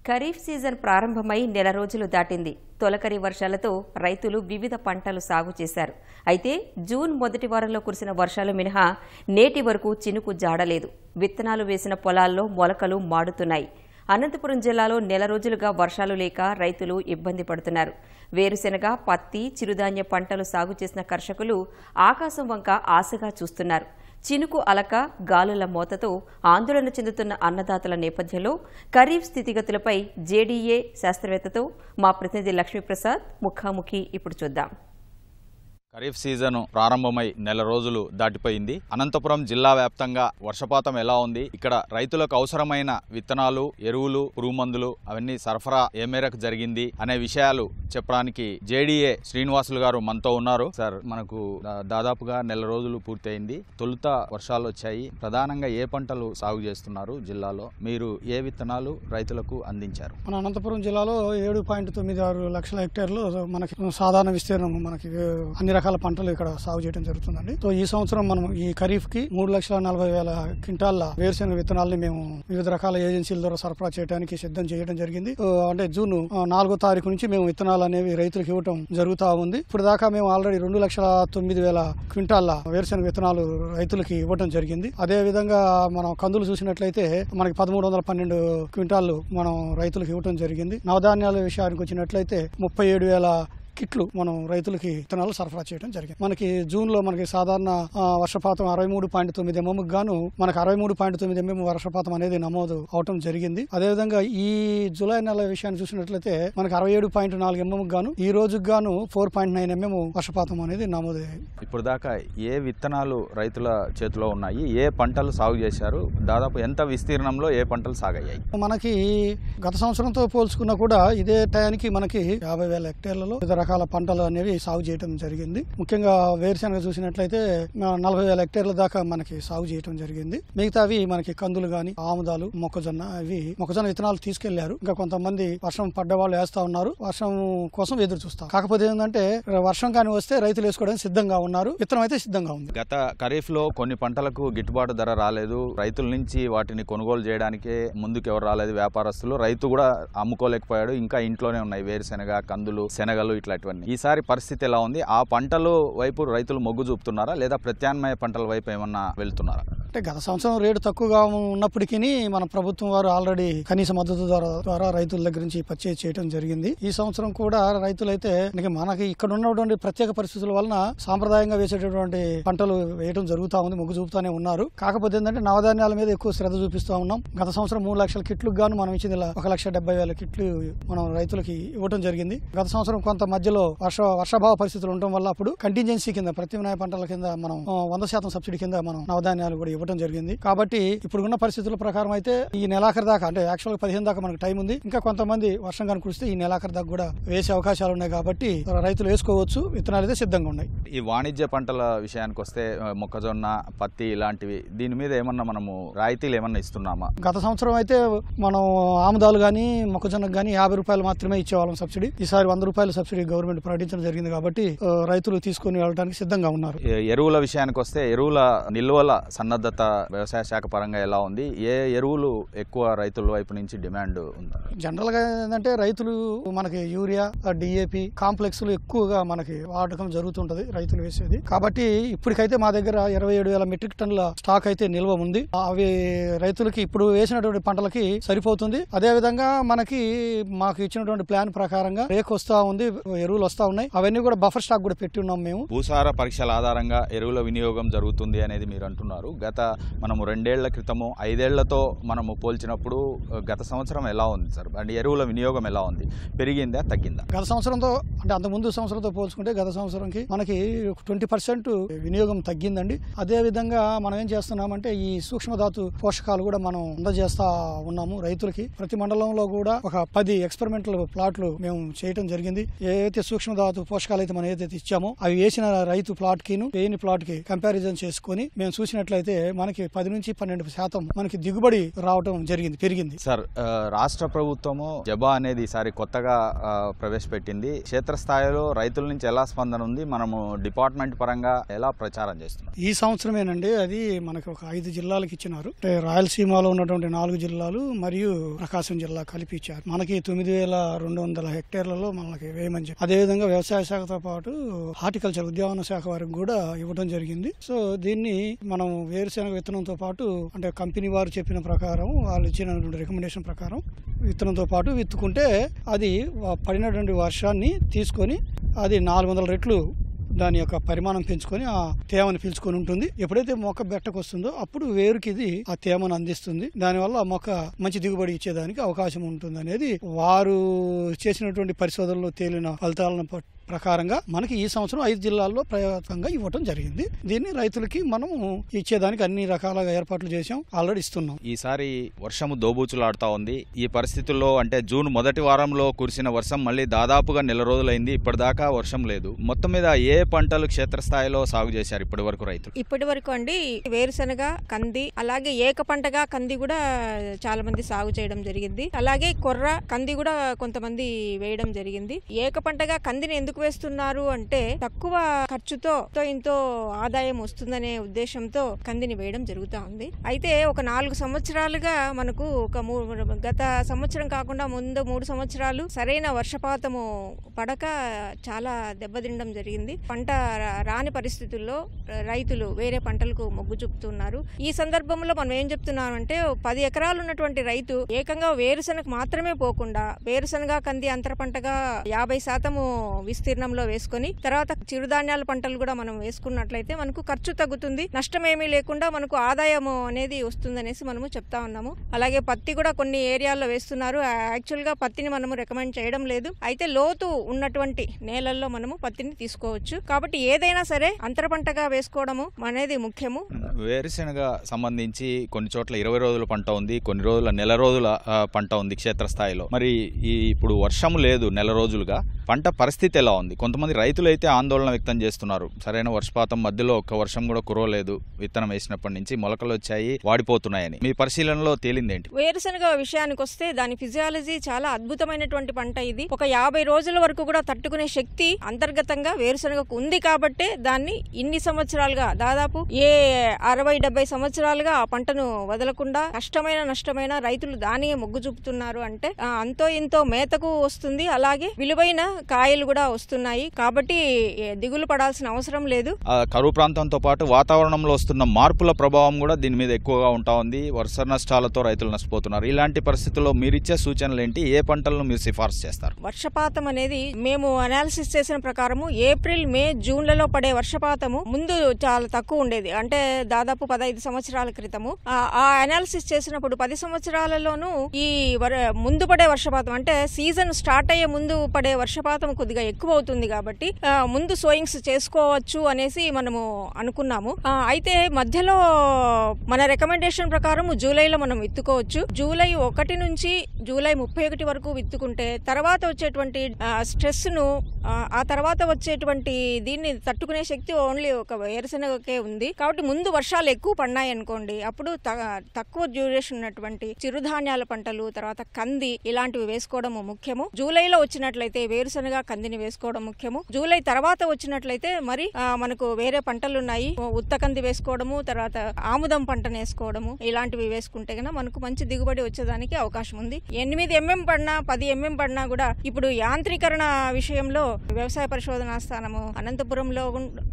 Kharif season ప్రారంభమై నెల రోజులు దాటింది. తొలకరి వర్షాలతో రైతులు వివిధ పంటలు సాగు చేశారు. అయితే జూన్ మొదటి వారంలో కురిసిన వర్షాలు మినహా నేటి వరకు చినుకు జాడలేదు. విత్తనాలు వేసిన పొలాల్లో మొలకలు మాడుతున్నాయి. అనంతపురం జిల్లాలో నెల రోజులుగా వర్షాలు లేక రైతులు ఇబ్బంది పడుతున్నారు. వేరుశెనగ, పత్తి, చిరుధాన్య పంటలు సాగు చేసిన కర్షకులు ఆకాశం వంక ఆశగా చూస్తున్నారు. చినుకు అలక, గాలుల మోతతో ఆందోళన చెందుతున్న అన్నదాతల నేపథ్యంలో ఖరీఫ్ స్థితిగతులపై జేడీఏ శాస్త్రవేత్తతో మా ప్రతినిధి లక్ష్మీప్రసాద్ ముఖాముఖి ఇప్పుడు చూద్దాం. ఖరీఫ్ సీజన్ ప్రారంభమై నెల రోజులు దాటిపోయింది. అనంతపురం జిల్లా వ్యాప్తంగా వర్షపాతం ఎలా ఉంది, ఇక్కడ రైతులకు అవసరమైన విత్తనాలు, ఎరువులు, పురుగుమందులు అవన్నీ సరఫరా ఏ మేరకు జరిగింది అనే విషయాలు చెప్పడానికి జేడీఏ శ్రీనివాసులు గారు మనతో ఉన్నారు. సార్, మనకు దాదాపుగా నెల రోజులు పూర్తయింది. తొలుత వర్షాలు వచ్చాయి. ప్రధానంగా ఏ పంటలు సాగు చేస్తున్నారు జిల్లాలో? మీరు ఏ విత్తనాలు రైతులకు అందించారు? మన అనంతపురం జిల్లాలో 7.96 లక్షల హెక్టేర్లు మనకి సాధారణ విస్తీర్ణం, మనకి అన్ని రకాల పంటలు ఇక్కడ సాగు చేయడం జరుగుతుందండి. సో ఈ సంవత్సరం మనం ఈ ఖరీఫ్ కి 3,40,000 క్వింటాల వేరుశెనగ విత్తనాలని మేము వివిధ రకాల ఏజెన్సీల ద్వారా సరఫరా చేయడానికి సిద్ధం చేయడం జరిగింది. అంటే జూన్ 4వ తారీఖు నుంచి మేము విత్తనాలు అనేవి రైతులకు ఇవ్వడం జరుగుతూ ఉంది. ఇప్పుడు దాకా మేము ఆల్రెడీ 2,09,000 క్వింటాల వేరుశెనగ విత్తనాలు రైతులకి ఇవ్వడం జరిగింది. అదే విధంగా మనం కందులు చూసినట్లయితే మనకి 1,312 క్వింటాలు మనం రైతులకు ఇవ్వడం జరిగింది. నవధాన్యాల విషయానికి వచ్చినట్లయితే 37,000 కిట్లు మనం రైతులకి విత్తనాలు సరఫరా చేయడం జరిగింది. మనకి జూన్ లో మనకి సాధారణ వర్షపాతం 63.9 mm గాను మనకి 63.9 mm వర్షపాతం అనేది నమోదు అవటం జరిగింది. అదేవిధంగా ఈ జూలై నెల విషయాన్ని చూసినట్లయితే మనకి 67.4 mm గాను ఈ రోజుకి గాను 4.9 mm వర్షపాతం అనేది నమోదయ్యాయి. ఇప్పుడు దాకా ఏ విత్తనాలు రైతుల చేతిలో ఉన్నాయి, ఏ పంటలు సాగు చేశారు, దాదాపు ఎంత విస్తీర్ణంలో ఏ పంటలు సాగయ్యాయి? మనకి గత సంవత్సరంతో పోల్చుకున్నా కూడా ఇదే టయానికి మనకి 50,000 హెక్టేర్లలో రకాల పంటలు అనేవి సాగు చేయడం జరిగింది. ముఖ్యంగా వేరుశెనగ చూసినట్లయితే 40,000 హెక్టేర్ల దాకా మనకి సాగు చేయడం జరిగింది. మిగతావి మనకి కందులు గాని, ఆముదాలు, మొక్కజొన్న విత్తనాలు తీసుకెళ్లారు. ఇంకా కొంతమంది వర్షం పడ్డ వాళ్ళు వేస్తా ఉన్నారు. వర్షం కోసం ఎదురు చూస్తారు. కాకపోతే ఏంటంటే వర్షం కానీ వస్తే రైతులు వేసుకోవడానికి సిద్ధంగా ఉన్నారు. విత్తనం అయితే సిద్ధంగా ఉంది. గత ఖరీఫ్ లో కొన్ని పంటలకు గిట్టుబాటు ధర రాలేదు. రైతుల నుంచి వాటిని కొనుగోలు చేయడానికి ముందుకు ఎవరు రాలేదు. వ్యాపారస్తులు, రైతు కూడా అమ్ముకోలేకపోయాడు. ఇంకా ఇంట్లోనే ఉన్నాయి వేరుశెనగ, కందులు, శనగలు ఇట్లా. ఈసారి పరిస్థితి ఎలా ఉంది? ఆ పంటలు వైపు రైతులు మొగ్గు చూపుతున్నారా, లేదా ప్రత్యామ్నాయ పంటల వైపు ఏమన్నా వెళ్తున్నారా? అంటే గత సంవత్సరం రేటు తక్కువగా ఉన్నప్పటికీ మన ప్రభుత్వం వారు ఆల్రెడీ కనీస మద్దతు ద్వారా రైతుల దగ్గర నుంచి పర్చేజ్ చేయడం జరిగింది. ఈ సంవత్సరం కూడా రైతులైతే మనకి ఇక్కడ ఉన్నటువంటి ప్రత్యేక పరిస్థితుల వలన సాంప్రదాయంగా వేసేటటువంటి పంటలు వేయడం జరుగుతూ ఉంది. మొగ్గు చూపుతానే ఉన్నారు. కాకపోతే ఏంటంటే నవధాన్యాల మీద ఎక్కువ శ్రద్ధ చూపిస్తూ ఉన్నాం. గత సంవత్సరం 3 లక్షల కిట్లకు గాను మనం ఇచ్చింది 1,70,000 కిట్లు మనం రైతులకి ఇవ్వడం జరిగింది. గత సంవత్సరం కొంత మధ్యలో వర్షాభావ పరిస్థితులు ఉండటం వల్ల అప్పుడు కంటింజెన్సీ కింద, ప్రత్యామ్నాయ పంటల కింద మనం 100% సబ్సిడీ కింద మనం నవధాన్యాలు కూడా ఇవ్వడం జరిగింది. కాబట్టి ఇప్పుడున్న పరిస్థితుల ప్రకారం అయితే ఈ నెలాఖరు దాకా, అంటే యాక్చువల్గా 15 దాకా మనకు టైం ఉంది. ఇంకా కొంతమంది వర్షం కానీ కురిస్తే ఈ నెలాఖరు దాకా కూడా వేసే అవకాశాలు ఉన్నాయి. కాబట్టి రైతులు వేసుకోవచ్చు. విత్తనాలు అయితే సిద్ధంగా ఉన్నాయి. ఈ వాణిజ్య పంటల విషయానికి వస్తే మొక్కజొన్న, పత్తి ఇలాంటివి, దీని మీద ఏమన్నా మనము రాయితీలు ఏమన్నా ఇస్తున్నామా? గత సంవత్సరం అయితే మనం ఆముదాలు గానీ, మొక్కజొన్నకు గానీ 50 రూపాయలు మాత్రమే ఇచ్చేవాళ్ళం సబ్సిడీ. ఈసారి 100 రూపాయల సబ్సిడీ గవర్నమెంట్ ప్రకటించడం జరిగింది. కాబట్టి రైతులు తీసుకుని వెళ్ళడానికి సిద్ధంగా ఉన్నారు. ఎరువుల విషయానికి వస్తే ఎరువుల నిల్వల సన్నద్ధత వ్యవసాయ శాఖ పరంగా ఎలా ఉంది? ఏ ఎరువులు ఎక్కువ రైతుల వైపు నుంచి డిమాండ్ ఉంది? జనరల్ గా ఏంటంటే రైతులు మనకి యూరియా, డిఏపి కాంప్లెక్స్లు ఎక్కువగా మనకి వాడకం జరుగుతుంటది రైతులు వేసేది. కాబట్టి ఇప్పటికైతే మా దగ్గర 27,000 మెట్రిక్ టన్నుల స్టాక్ అయితే నిల్వ ఉంది. అవి రైతులకి ఇప్పుడు వేసినటువంటి పంటలకి సరిపోతుంది. అదే విధంగా మాకు ఇచ్చినటువంటి ప్లాన్ ప్రకారంగా రేకు వస్తా ఉంది, ఎరువులు వస్తా ఉన్నాయి. అవన్నీ కూడా బఫర్ స్టాక్ కూడా పెట్టి ఉన్నాం మేము. భూసార పరీక్షల ఆధారంగా ఎరువుల వినియోగం జరుగుతుంది అనేది మీరు అంటున్నారు. మనము 2 ఏళ్ల క్రితము 5 ఏళ్లతో మనము పోల్చినప్పుడు గత సంవత్సరం ఎలా ఉంది సార్? అంటే ఎరువుల వినియోగం ఎలా ఉంది? పెరిగిందా, తగ్గిందా? గత సంవత్సరంతో, అంటే అంత ముందు సంవత్సరంతో పోల్చుకుంటే గత సంవత్సరంకి మనకి 20% వినియోగం తగ్గిందండి. అదే విధంగా మనం ఏం చేస్తున్నామంటే ఈ సూక్ష్మధాతు పోషకాలు కూడా మనం అందజేస్తా ఉన్నాము రైతులకి. ప్రతి మండలంలో కూడా ఒక 10 ఎక్స్పెరిమెంటల్ ప్లాట్లు మేము చేయడం జరిగింది. ఏవైతే ఏదైతే సూక్ష్మధాతు పోషకాలు అయితే మనం ఏదైతే ఇచ్చామో అవి వేసిన రైతు ప్లాట్ కి వేయని ప్లాట్ కి కంపారిజన్ చేసుకుని మేము చూసినట్లయితే మనకి 10 నుంచి 12% మనకి దిగుబడి రావడం పెరిగింది. సార్, రాష్ట్ర ప్రభుత్వము జబా అనేది ఈసారి కొత్తగా ప్రవేశపెట్టింది. క్షేత్రస్థాయిలో రైతుల నుంచి ఎలా స్పందన ఉంది? మనము డిపార్ట్మెంట్ పరంగా ఎలా ప్రచారం చేస్తున్నాం? ఈ సంవత్సరమేనండి అది మనకి ఒక 5 జిల్లాలకు ఇచ్చినారు. అంటే రాయలసీమలో ఉన్నటువంటి 4 జిల్లాలు మరియు ప్రకాశం జిల్లా కలిపి ఇచ్చారు. మనకి 9,200 హెక్టేర్లలో మనకి వేయమని చెప్పి, అదేవిధంగా వ్యవసాయ శాఖతో పాటు హార్టికల్చర్ ఉద్యాన శాఖ వారికి కూడా ఇవ్వడం జరిగింది. సో దీన్ని మనం వేరుశెనగ విత్తనంతో పాటు అంటే కంపెనీ వారు చెప్పిన ప్రకారం వాళ్ళు ఇచ్చినటువంటి రికమెండేషన్ ప్రకారం విత్తనంతో పాటు విత్తుకుంటే అది పడినటువంటి వర్షాన్ని తీసుకొని అది 400 రెట్లు దాని యొక్క పరిమాణం పెంచుకొని ఆ తేమను పీల్చుకొని ఉంటుంది. ఎప్పుడైతే మొక్క బెట్టకు వస్తుందో అప్పుడు వేరుకి ఇది ఆ తేమను అందిస్తుంది. దానివల్ల మొక్క మంచి దిగుబడి ఇచ్చేదానికి అవకాశం ఉంటుంది అనేది వారు చేసినటువంటి పరిశోధనలో తేలిన ఫలితాలను ప్రకారంగా మనకి ఈ సంవత్సరం 5 జిల్లాల్లో ప్రయోగంగా ఇవ్వటం జరిగింది. దీన్ని రైతులకి మనం ఇచ్చేదానికి అన్ని రకాలుగా ఏర్పాట్లు చేసాం, ఆల్రెడీ ఇస్తున్నాం. ఈసారి వర్షము దోబూచులాడుతా ఉంది. ఈ పరిస్థితుల్లో అంటే జూన్ మొదటి వారంలో కురిసిన వర్షం మళ్ళీ దాదాపుగా నెల రోజులైంది, ఇప్పటిదాకా వర్షం లేదు. మొత్తం మీద ఏ పంటలు క్షేత్రస్థాయిలో సాగు చేశారు ఇప్పటి వరకు రైతులు? ఇప్పటి వరకు అండి వేరుశనగ, కంది, అలాగే ఏక పంటగా కంది కూడా చాలా మంది సాగు చేయడం జరిగింది. అలాగే కొర్ర, కంది కూడా కొంతమంది వేయడం జరిగింది. ఏక పంటగా కందిని ఎందుకు వేస్తున్నారు అంటే తక్కువ ఖర్చుతో ఇంతో ఆదాయం వస్తుందనే ఉద్దేశంతో కందిని వేయడం జరుగుతా ఉంది. అయితే ఒక 4 సంవత్సరాలుగా మనకు గత సంవత్సరం కాకుండా ముందు 3 సంవత్సరాలు సరైన వర్షపాతము పడక చాలా దెబ్బతినడం జరిగింది. పంట రాని పరిస్థితుల్లో రైతులు వేరే పంటలకు మొగ్గు చూపుతున్నారు. ఈ సందర్భంలో మనం ఏం చెప్తున్నామంటే 10 ఎకరాలు ఉన్నటువంటి రైతు ఏకంగా వేరుశనగ మాత్రమే పోకుండా వేరుశనగ, కంది అంతర పంటగా 50% విస్తీర్ణంలో వేసుకొని తర్వాత చిరుధాన్యాల పంటలు కూడా మనం వేసుకున్నట్లయితే మనకు ఖర్చు తగ్గుతుంది, నష్టం ఏమీ లేకుండా మనకు ఆదాయం అనేది వస్తుందనేసి మనము చెప్తా ఉన్నాము. అలాగే పత్తి కూడా కొన్ని ఏరియాల్లో వేస్తున్నారు. యాక్చువల్ గా పత్తిని మనము రికమెండ్ చేయడం లేదు. అయితే లోతు ఉన్నటువంటి నేలల్లో మనము పత్తిని తీసుకోవచ్చు. కాబట్టి ఏదైనా సరే అంతర పంటగా వేసుకోవడము అనేది ముఖ్యము. వేరుశెనగ సంబంధించి కొన్ని చోట్ల 20 రోజుల పంట ఉంది, కొన్ని రోజుల నెల రోజుల పంట ఉంది క్షేత్రస్థాయిలో. మరి ఇప్పుడు వర్షం లేదు నెల రోజులుగా, పంట పరిస్థితి ఎలా ఉంది? కొంతమంది రైతులు అయితే ఆందోళన వ్యక్తం చేస్తున్నారు. సరైన వర్షపాతం మధ్యలో ఒక్క వర్షం కూడా కురవలేదు, విత్తనం వేసినప్పటి నుంచి మొలకలు వచ్చాయి, వాడిపోతున్నాయని. మీ పరిశీలనలో తేలిందేంటి? వేరుశనగ విషయానికి వస్తే దాని ఫిజియాలజీ చాలా అద్భుతమైనటువంటి పంట. ఇది ఒక 50 రోజుల వరకు కూడా తట్టుకునే శక్తి అంతర్గతంగా వేరుశనగకు ఉంది. కాబట్టే దాన్ని ఇన్ని సంవత్సరాలుగా దాదాపు 60-70 సంవత్సరాలుగా ఆ పంటను వదలకుండా కష్టమైన నష్టమైన రైతులు దానియే మొగ్గు చూపుతున్నారు. అంటే అంతో ఇంతో మేతకు వస్తుంది, అలాగే విలువైన కాయలు కూడా వస్తున్నాయి. కాబట్టి దిగులు పడాల్సిన అవసరం లేదు. కరువు ప్రాంతంతో పాటు వాతావరణంలో వస్తున్న మార్పుల ప్రభావం కూడా దీని మీద ఎక్కువగా ఉంటా ఉంది. వర్ష నష్టాలతో రైతులు నష్టపోతున్నారు. ఇలాంటి పరిస్థితుల్లో మీరిచ్చే సూచనలు ఏంటి? ఏ పంటలను మీరు సిఫార్సు చేస్తారు? వర్షపాతం అనేది మేము అనాలిసిస్ చేసిన ప్రకారము ఏప్రిల్, మే, జూన్లలో పడే వర్షపాతము ముందు చాలా తక్కువ ఉండేది. అంటే దాదాపు 15 సంవత్సరాల క్రితము ఆ అనాలిసిస్ చేసినప్పుడు 10 సంవత్సరాలలోనూ ఈ ముందు పడే వర్షపాతం అంటే సీజన్ స్టార్ట్ అయ్యే ముందు పడే వర్షపాతం కొద్దిగా ఎక్కువ అవుతుంది. కాబట్టి ముందు సోయింగ్స్ చేసుకోవచ్చు అనేసి మనము అనుకున్నాము. అయితే మధ్యలో మన రికమెండేషన్ ప్రకారం జూలైలో మనం విత్తుకోవచ్చు. జూలై 1 నుంచి జూలై 31 వరకు విత్తుకుంటే తర్వాత వచ్చేటువంటి స్ట్రెస్ ను ఆ తర్వాత వచ్చేటువంటి దీన్ని తట్టుకునే శక్తి ఓన్లీ ఒక వేరుశనగకే ఉంది. కాబట్టి ముందు వర్షాలు ఎక్కువ పడినాయి అనుకోండి, అప్పుడు తక్కువ డ్యూరేషన్ ఉన్నటువంటి చిరుధాన్యాల పంటలు, తర్వాత కంది ఇలాంటివి వేసుకోవడం ముఖ్యము. జూలైలో వచ్చినట్లయితే వేరుశనగ, కందిని వేసుకోవడం ముఖ్యము. జూలై తర్వాత వచ్చినట్లయితే మరి మనకు వేరే పంటలు ఉన్నాయి, ఉత్త కంది వేసుకోవడము, తర్వాత ఆముదం పంటను వేసుకోవడము, ఇలాంటివి వేసుకుంటే గన మనకు మంచి దిగుబడి వచ్చేదానికి అవకాశం ఉంది. 8 mm పడినా 10 mm పడినా కూడా ఇప్పుడు యాంత్రీకరణ విషయంలో వ్యవసాయ పరిశోధనా స్థానము అనంతపురంలో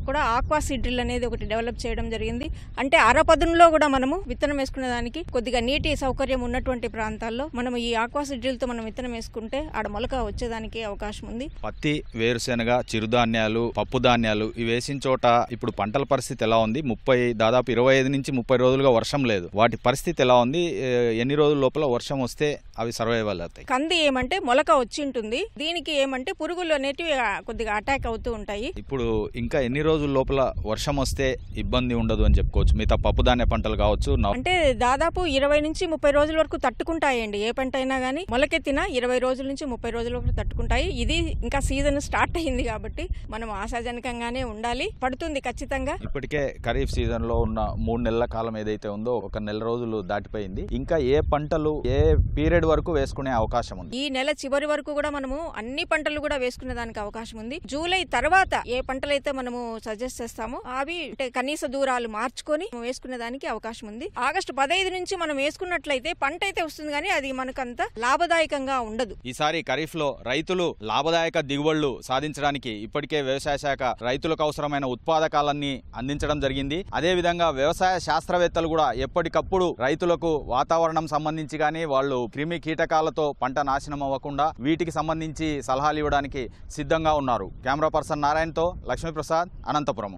కూడా ఆక్వా సీడ్ డ్రిల్ అనేది ఒకటి డెవలప్ చేయడం జరిగింది. అంటే అరపదునులో కూడా మనము విత్తనం వేసుకునే దానికి కొద్దిగా నీటి సౌకర్యం ఉన్నటువంటి ప్రాంతాల్లో మనం ఈ ఆక్వా సీడ్ డ్రిల్ తో మనం విత్తనం వేసుకుంటే ఆడ మొలక వచ్చేదానికి అవకాశం ఉంది. పత్తి, వేరుశెనగ, చిరుధాన్యాలు, పప్పు ధాన్యాలు ఇవి వేసిన చోట ఇప్పుడు పంటల పరిస్థితి ఎలా ఉంది? దాదాపు 25 నుంచి 30 రోజులుగా వర్షం లేదు. వాటి పరిస్థితి ఎలా ఉంది? ఎన్ని రోజుల లోపల వర్షం వస్తే అవి సర్వైవల్ అవుతాయి? కంది ఏమంటే మొలక వచ్చి ఉంటుంది, దీనికి ఏమంటే పురుగులు అనేటివి కొద్దిగా అటాక్ అవుతూ ఉంటాయి. ఇప్పుడు ఇంకా ఎన్ని రోజుల లోపల వర్షం వస్తే ఇబ్బంది ఉండదు అని చెప్పుకోవచ్చు? మిగతా పప్పు ధాన్య పంటలు కావచ్చు, అంటే దాదాపు 20 నుంచి 30 రోజుల వరకు తట్టుకుంటాయండి. ఏ పంట అయినా గానీ మొలకెత్తిన 20 రోజుల నుంచి 30 రోజుల వరకు తట్టుకుంటాయి. ఇది ఇంకా సీజన్ సీజన్ స్టార్ట్ అయింది కాబట్టి మనం ఆశాజనకంగానే ఉండాలి. పడుతుంది ఖచ్చితంగా. ఇప్పటికే ఖరీఫ్ సీజన్ లో ఉన్న 3 నెలల కాలం ఏదైతే ఉందో 1 నెల రోజులు దాటిపోయింది. ఇంకా ఏ పంటలు ఏ పీరియడ్ వరకు వేసుకునే అవకాశం ఉంది? ఈ నెల చివరి వరకు కూడా మనము అన్ని పంటలు కూడా వేసుకునే దానికి అవకాశం ఉంది. జూలై తర్వాత ఏ పంటలైతే మనము సజెస్ట్ చేస్తామో అవి కనీస దూరాలు మార్చుకొని వేసుకునే దానికి అవకాశం ఉంది. ఆగస్టు 15 నుంచి మనం వేసుకున్నట్లయితే పంట అయితే వస్తుంది, కానీ అది మనకంత లాభదాయకంగా ఉండదు. ఈసారి ఖరీఫ్ లో రైతులు లాభదాయక దిగుబడులు సాధించడానికి ఇప్పటికే వ్యవసాయ శాఖ రైతులకు అవసరమైన ఉత్పాదకాలన్నీ అందించడం జరిగింది. అదే విధంగా వ్యవసాయ శాస్త్రవేత్తలు కూడా ఎప్పటికప్పుడు రైతులకు వాతావరణం సంబంధించి గానీ వాళ్ళు క్రిమి కీటకాలతో పంట నాశనం అవ్వకుండా వీటికి సంబంధించి సలహాలు ఇవ్వడానికి సిద్ధంగా ఉన్నారు. కెమెరా పర్సన్ నారాయణతో లక్ష్మీప్రసాద్, అనంతపురం.